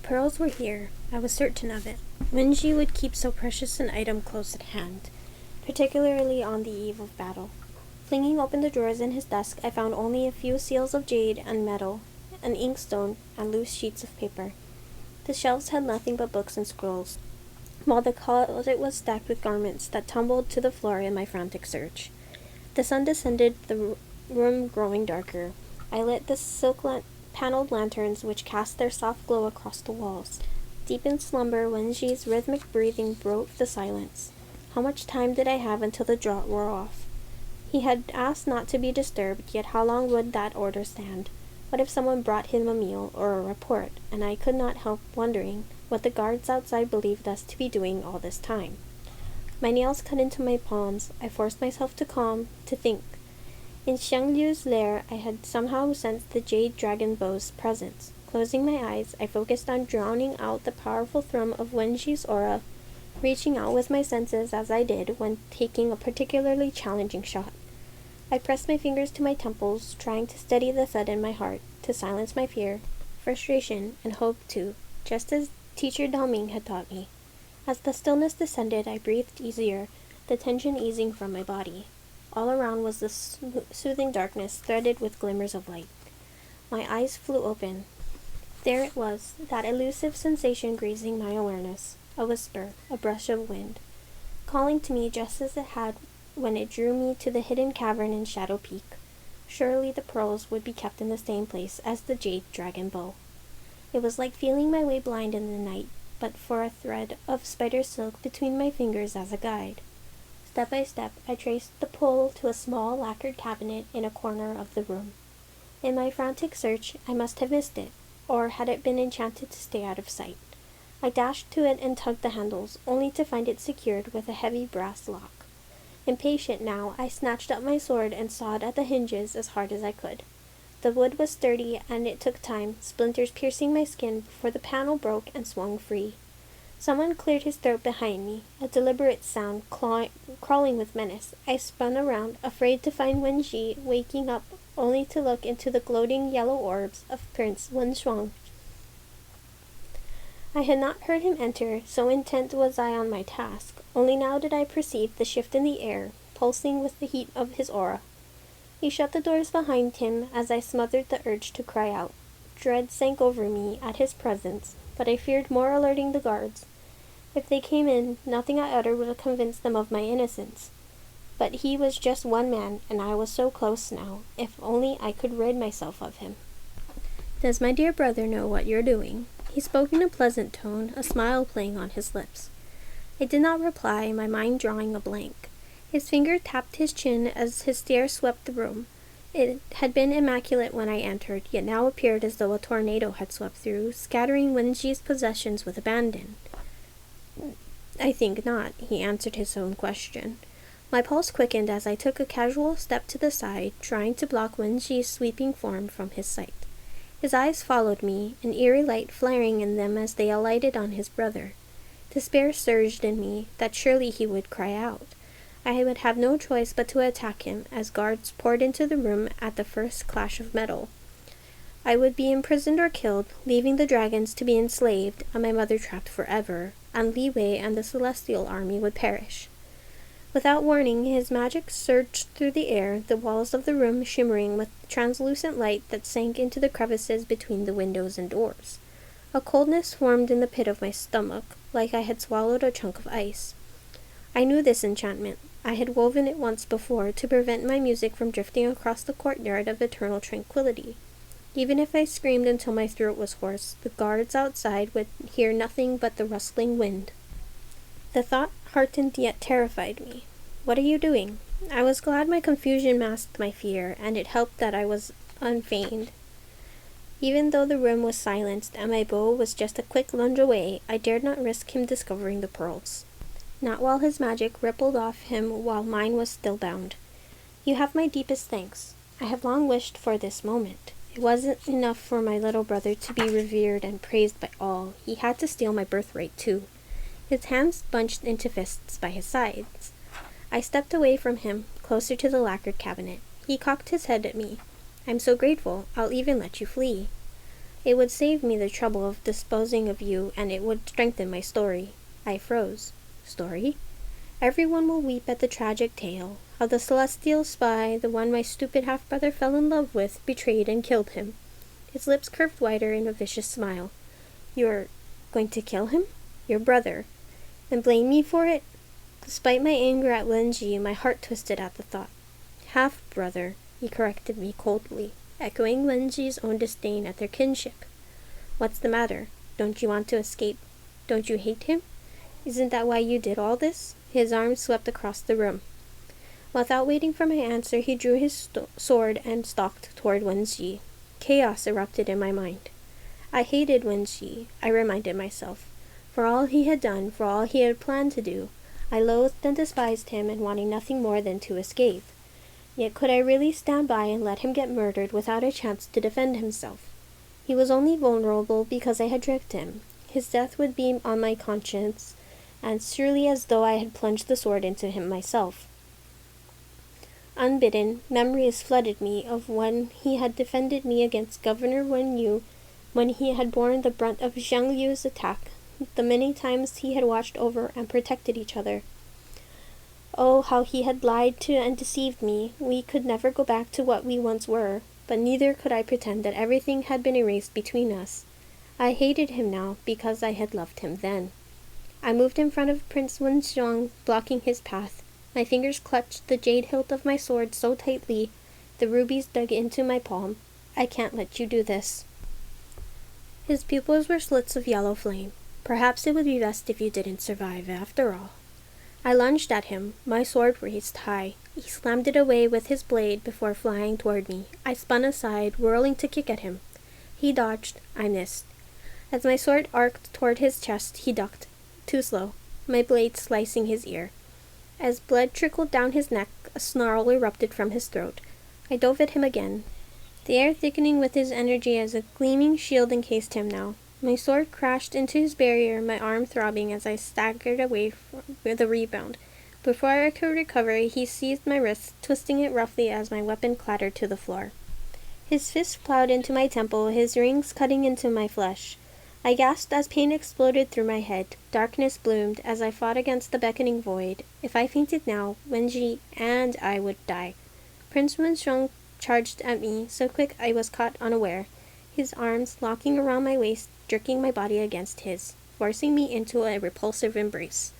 pearls were here. I was certain of it. Wenji would keep so precious an item close at hand, particularly on the eve of battle. Flinging open the drawers in his desk, I found only a few seals of jade and metal, an inkstone, and loose sheets of paper. The shelves had nothing but books and scrolls, while the closet was stacked with garments that tumbled to the floor in my frantic search. The sun descended, the room growing darker. I lit the silk-paneled lanterns which cast their soft glow across the walls. Deep in slumber, Wenji's rhythmic breathing broke the silence. How much time did I have until the draught wore off? He had asked not to be disturbed, yet how long would that order stand? What if someone brought him a meal or a report, and I could not help wondering what the guards outside believed us to be doing all this time. My nails cut into my palms. I forced myself to think. In Xiang Liu's lair, I had somehow sensed the jade dragon bow's presence. Closing my eyes, I focused on drowning out the powerful thrum of Wenji's aura, reaching out with my senses as I did when taking a particularly challenging shot. I pressed my fingers to my temples, trying to steady the thud in my heart, to silence my fear, frustration, and hope too, just as teacher Dalming had taught me. As the stillness descended, I breathed easier, the tension easing from my body. All around was the soothing darkness, threaded with glimmers of light. My eyes flew open. There it was, that elusive sensation grazing my awareness, a whisper, a brush of wind, calling to me just as it had when it drew me to the hidden cavern in Shadow Peak. Surely the pearls would be kept in the same place as the jade dragon bow. It was like feeling my way blind in the night, but for a thread of spider silk between my fingers as a guide. Step by step, I traced the pull to a small lacquered cabinet in a corner of the room. In my frantic search, I must have missed it, or had it been enchanted to stay out of sight. I dashed to it and tugged the handles, only to find it secured with a heavy brass lock. Impatient now, I snatched up my sword and sawed at the hinges as hard as I could. The wood was sturdy, and it took time, splinters piercing my skin before the panel broke and swung free. Someone cleared his throat behind me, a deliberate sound crawling with menace. I spun around, afraid to find Wenji waking up, only to look into the gloating yellow orbs of Prince Wenshuang. I had not heard him enter, so intent was I on my task. Only now did I perceive the shift in the air, pulsing with the heat of his aura. He shut the doors behind him as I smothered the urge to cry out. Dread sank over me at his presence, but I feared more alerting the guards. If they came in, nothing I uttered would convince them of my innocence. But he was just one man, and I was so close now. If only I could rid myself of him. "Does my dear brother know what you're doing?" He spoke in a pleasant tone, a smile playing on his lips. I did not reply, my mind drawing a blank. His finger tapped his chin as his stare swept the room. It had been immaculate when I entered, yet now appeared as though a tornado had swept through, scattering Wenji's possessions with abandon. "I think not," he answered his own question. My pulse quickened as I took a casual step to the side, trying to block Wenji's sweeping form from his sight. His eyes followed me, an eerie light flaring in them as they alighted on his brother. Despair surged in me, that surely he would cry out. I would have no choice but to attack him, as guards poured into the room at the first clash of metal. I would be imprisoned or killed, leaving the dragons to be enslaved, and my mother trapped forever, and Li Wei and the Celestial Army would perish. Without warning, his magic surged through the air, the walls of the room shimmering with translucent light that sank into the crevices between the windows and doors. A coldness formed in the pit of my stomach, like I had swallowed a chunk of ice. I knew this enchantment. I had woven it once before to prevent my music from drifting across the courtyard of eternal tranquility. Even if I screamed until my throat was hoarse, the guards outside would hear nothing but the rustling wind. The thought heartened yet terrified me. "What are you doing?" I was glad my confusion masked my fear, and it helped that I was unfeigned. Even though the room was silenced and my bow was just a quick lunge away, I dared not risk him discovering the pearls. Not while his magic rippled off him while mine was still bound. "You have my deepest thanks. I have long wished for this moment. It wasn't enough for my little brother to be revered and praised by all. He had to steal my birthright too." His hands bunched into fists by his sides. I stepped away from him, closer to the lacquered cabinet. He cocked his head at me. "I'm so grateful, I'll even let you flee." It would save me the trouble of disposing of you, and it would strengthen my story. I froze. Story? Everyone will weep at the tragic tale, how the celestial spy, the one my stupid half-brother fell in love with, betrayed and killed him. His lips curved wider in a vicious smile. You're going to kill him? Your brother. And blame me for it? Despite my anger at Wenji, my heart twisted at the thought. Half-brother, he corrected me coldly, echoing Wenji's own disdain at their kinship. What's the matter? Don't you want to escape? Don't you hate him? Isn't that why you did all this? His arms swept across the room. Without waiting for my answer, he drew his sword and stalked toward Wenji. Chaos erupted in my mind. I hated Wenji, I reminded myself. For all he had done, for all he had planned to do, I loathed and despised him and wanted nothing more than to escape. Yet could I really stand by and let him get murdered without a chance to defend himself? He was only vulnerable because I had tricked him. His death would be on my conscience, and surely as though I had plunged the sword into him myself. Unbidden, memories flooded me of when he had defended me against Governor Wen, when he had borne the brunt of Zhang Yu's attack, the many times he had watched over and protected each other. Oh, how he had lied to and deceived me. We could never go back to what we once were, but neither could I pretend that everything had been erased between us. I hated him now because I had loved him then. I moved in front of Prince Wenxiong, blocking his path. My fingers clutched the jade hilt of my sword so tightly, the rubies dug into my palm. I can't let you do this. His pupils were slits of yellow flame. Perhaps it would be best if you didn't survive after all. I lunged at him, my sword raised high. He slammed it away with his blade before flying toward me. I spun aside, whirling to kick at him. He dodged. I missed. As my sword arced toward his chest, he ducked. Too slow, my blade slicing his ear. As blood trickled down his neck, a snarl erupted from his throat. I dove at him again, the air thickening with his energy as a gleaming shield encased him now. My sword crashed into his barrier, my arm throbbing as I staggered away with a rebound. Before I could recover, he seized my wrist, twisting it roughly as my weapon clattered to the floor. His fist plowed into my temple, his rings cutting into my flesh. I gasped as pain exploded through my head. Darkness bloomed as I fought against the beckoning void. If I fainted now, Wenji and I would die. Prince Wenxiong charged at me, so quick I was caught unaware, his arms locking around my waist, jerking my body against his, forcing me into a repulsive embrace.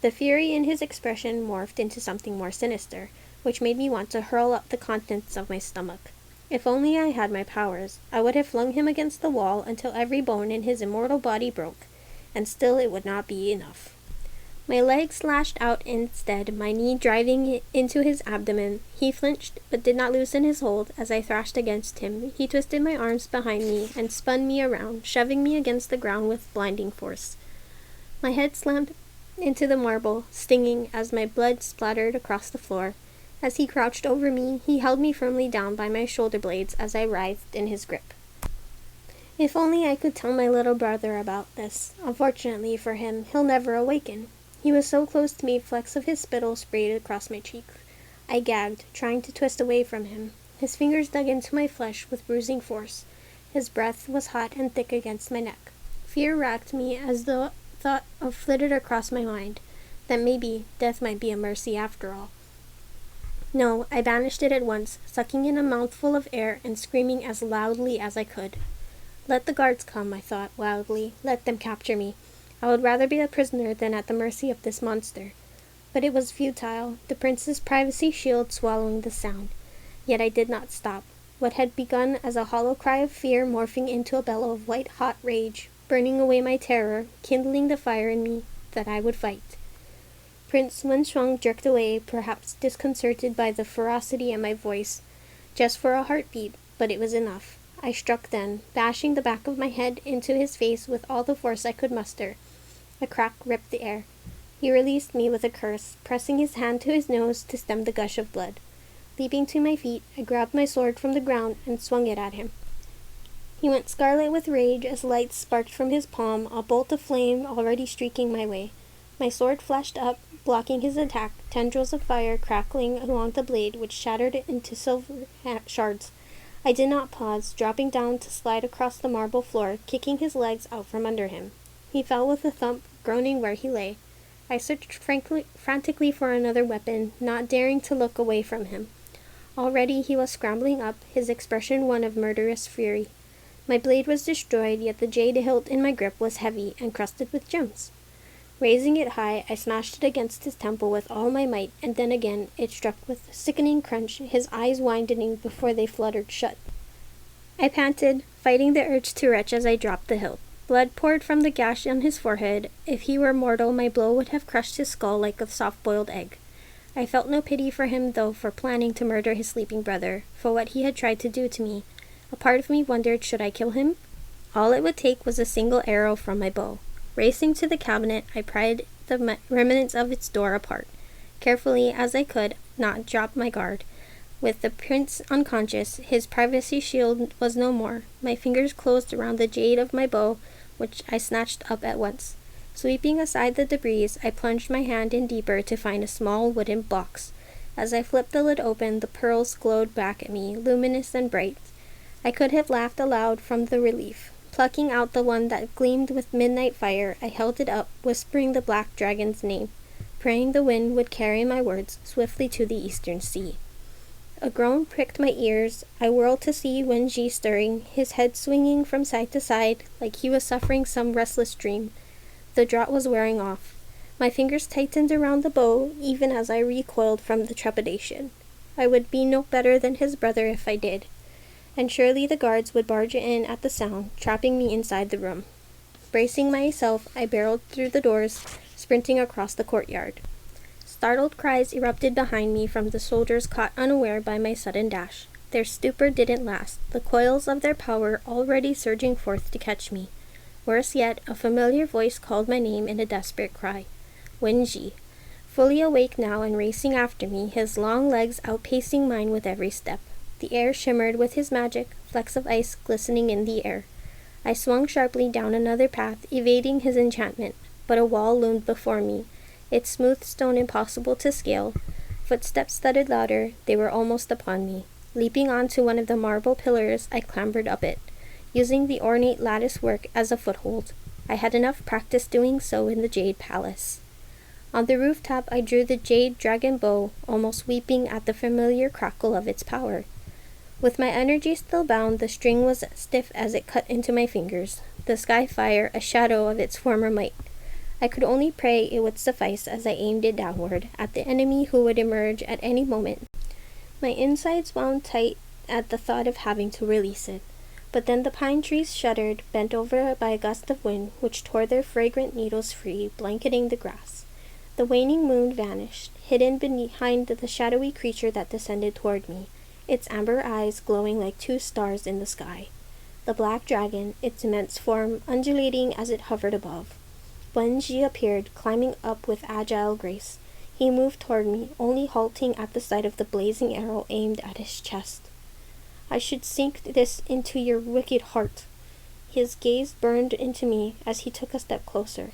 The fury in his expression morphed into something more sinister, which made me want to hurl up the contents of my stomach. If only I had my powers, I would have flung him against the wall until every bone in his immortal body broke, and still it would not be enough. My leg slashed out instead, my knee driving into his abdomen. He flinched, but did not loosen his hold as I thrashed against him. He twisted my arms behind me and spun me around, shoving me against the ground with blinding force. My head slammed into the marble, stinging as my blood splattered across the floor. As he crouched over me, he held me firmly down by my shoulder blades as I writhed in his grip. If only I could tell my little brother about this. Unfortunately for him, he'll never awaken. He was so close to me, flecks of his spittle sprayed across my cheek. I gagged, trying to twist away from him. His fingers dug into my flesh with bruising force. His breath was hot and thick against my neck. Fear racked me as the thought flitted across my mind, that maybe death might be a mercy after all. No, I banished it at once, sucking in a mouthful of air and screaming as loudly as I could. Let the guards come, I thought wildly. Let them capture me. I would rather be a prisoner than at the mercy of this monster. But it was futile, the prince's privacy shield swallowing the sound. Yet I did not stop. What had begun as a hollow cry of fear morphing into a bellow of white-hot rage, burning away my terror, kindling the fire in me that I would fight. Prince Wenxiong jerked away, perhaps disconcerted by the ferocity in my voice, just for a heartbeat, but it was enough. I struck then, bashing the back of my head into his face with all the force I could muster. A crack ripped the air. He released me with a curse, pressing his hand to his nose to stem the gush of blood. Leaping to my feet, I grabbed my sword from the ground and swung it at him. He went scarlet with rage as light sparked from his palm, a bolt of flame already streaking my way. My sword flashed up, blocking his attack, tendrils of fire crackling along the blade which shattered it into silver shards. I did not pause, dropping down to slide across the marble floor, kicking his legs out from under him. He fell with a thump, groaning where he lay. I searched frantically for another weapon, not daring to look away from him. Already he was scrambling up, his expression one of murderous fury. My blade was destroyed, yet the jade hilt in my grip was heavy, encrusted with gems. Raising it high, I smashed it against his temple with all my might, and then again it struck with a sickening crunch, his eyes widening before they fluttered shut. I panted, fighting the urge to retch as I dropped the hilt. Blood poured from the gash on his forehead. If he were mortal, my blow would have crushed his skull like a soft-boiled egg. I felt no pity for him, though, for planning to murder his sleeping brother, for what he had tried to do to me. A part of me wondered, should I kill him? All it would take was a single arrow from my bow. Racing to the cabinet, I pried the remnants of its door apart. Carefully as I could not drop my guard. With the prince unconscious, his privacy shield was no more. My fingers closed around the jade of my bow, which I snatched up at once. Sweeping aside the debris, I plunged my hand in deeper to find a small wooden box. As I flipped the lid open, the pearls glowed back at me, luminous and bright. I could have laughed aloud from the relief. Plucking out the one that gleamed with midnight fire, I held it up, whispering the black dragon's name, praying the wind would carry my words swiftly to the eastern sea. A groan pricked my ears. I whirled to see Wenji stirring, his head swinging from side to side like he was suffering some restless dream. The draught was wearing off. My fingers tightened around the bow, even as I recoiled from the trepidation. I would be no better than his brother if I did. And surely the guards would barge in at the sound, trapping me inside the room. Bracing myself, I barreled through the doors, sprinting across the courtyard. Startled cries erupted behind me from the soldiers caught unaware by my sudden dash. Their stupor didn't last, the coils of their power already surging forth to catch me. Worse yet, a familiar voice called my name in a desperate cry. Wenji. Fully awake now and racing after me, his long legs outpacing mine with every step. The air shimmered with his magic, flecks of ice glistening in the air. I swung sharply down another path, evading his enchantment, but a wall loomed before me, its smooth stone impossible to scale. Footsteps thudded louder. They were almost upon me. Leaping onto one of the marble pillars, I clambered up it, using the ornate lattice work as a foothold. I had enough practice doing so in the Jade Palace. On the rooftop, I drew the jade dragon bow, almost weeping at the familiar crackle of its power. With my energy still bound, the string was stiff as it cut into my fingers, the sky fire a shadow of its former might. I could only pray it would suffice as I aimed it downward, at the enemy who would emerge at any moment. My insides wound tight at the thought of having to release it. But then the pine trees shuddered, bent over by a gust of wind, which tore their fragrant needles free, blanketing the grass. The waning moon vanished, hidden behind the shadowy creature that descended toward me, its amber eyes glowing like two stars in the sky. The black dragon, its immense form undulating as it hovered above. Wenji appeared, climbing up with agile grace. He moved toward me, only halting at the sight of the blazing arrow aimed at his chest. I should sink this into your wicked heart. His gaze burned into me as he took a step closer.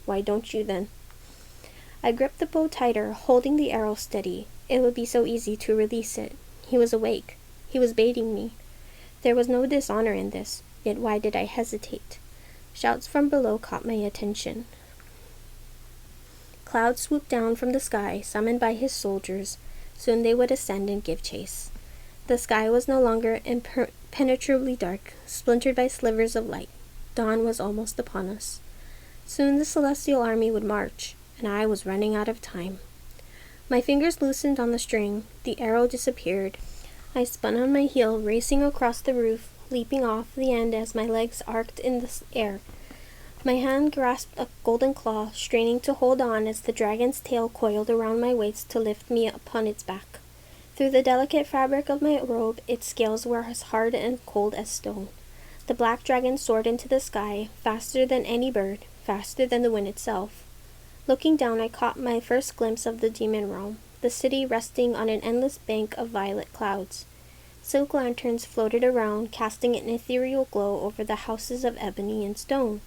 Why don't you then? I gripped the bow tighter, holding the arrow steady. It would be so easy to release it. He was awake. He was baiting me. There was no dishonor in this, yet why did I hesitate? Shouts from below caught my attention. Clouds swooped down from the sky, summoned by his soldiers. Soon they would ascend and give chase. The sky was no longer impenetrably dark, splintered by slivers of light. Dawn was almost upon us. Soon the celestial army would march, and I was running out of time. My fingers loosened on the string. The arrow disappeared. I spun on my heel, racing across the roof, leaping off the end as my legs arced in the air. My hand grasped a golden claw, straining to hold on as the dragon's tail coiled around my waist to lift me upon its back. Through the delicate fabric of my robe, its scales were as hard and cold as stone. The black dragon soared into the sky, faster than any bird, faster than the wind itself. Looking down, I caught my first glimpse of the demon realm, the city resting on an endless bank of violet clouds. Silk lanterns floated around, casting an ethereal glow over the houses of ebony and stone.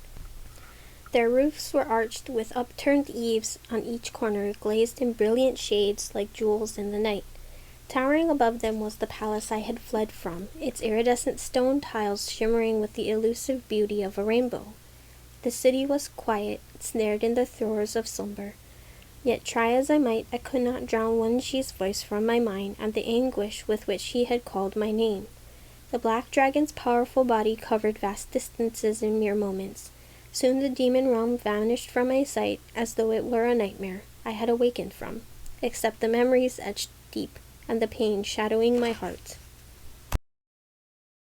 Their roofs were arched with upturned eaves on each corner, glazed in brilliant shades like jewels in the night. Towering above them was the palace I had fled from, its iridescent stone tiles shimmering with the elusive beauty of a rainbow. The city was quiet, snared in the throes of slumber. Yet try as I might, I could not drown Wenji's voice from my mind and the anguish with which he had called my name. The black dragon's powerful body covered vast distances in mere moments. Soon the demon realm vanished from my sight as though it were a nightmare I had awakened from, except the memories etched deep and the pain shadowing my heart.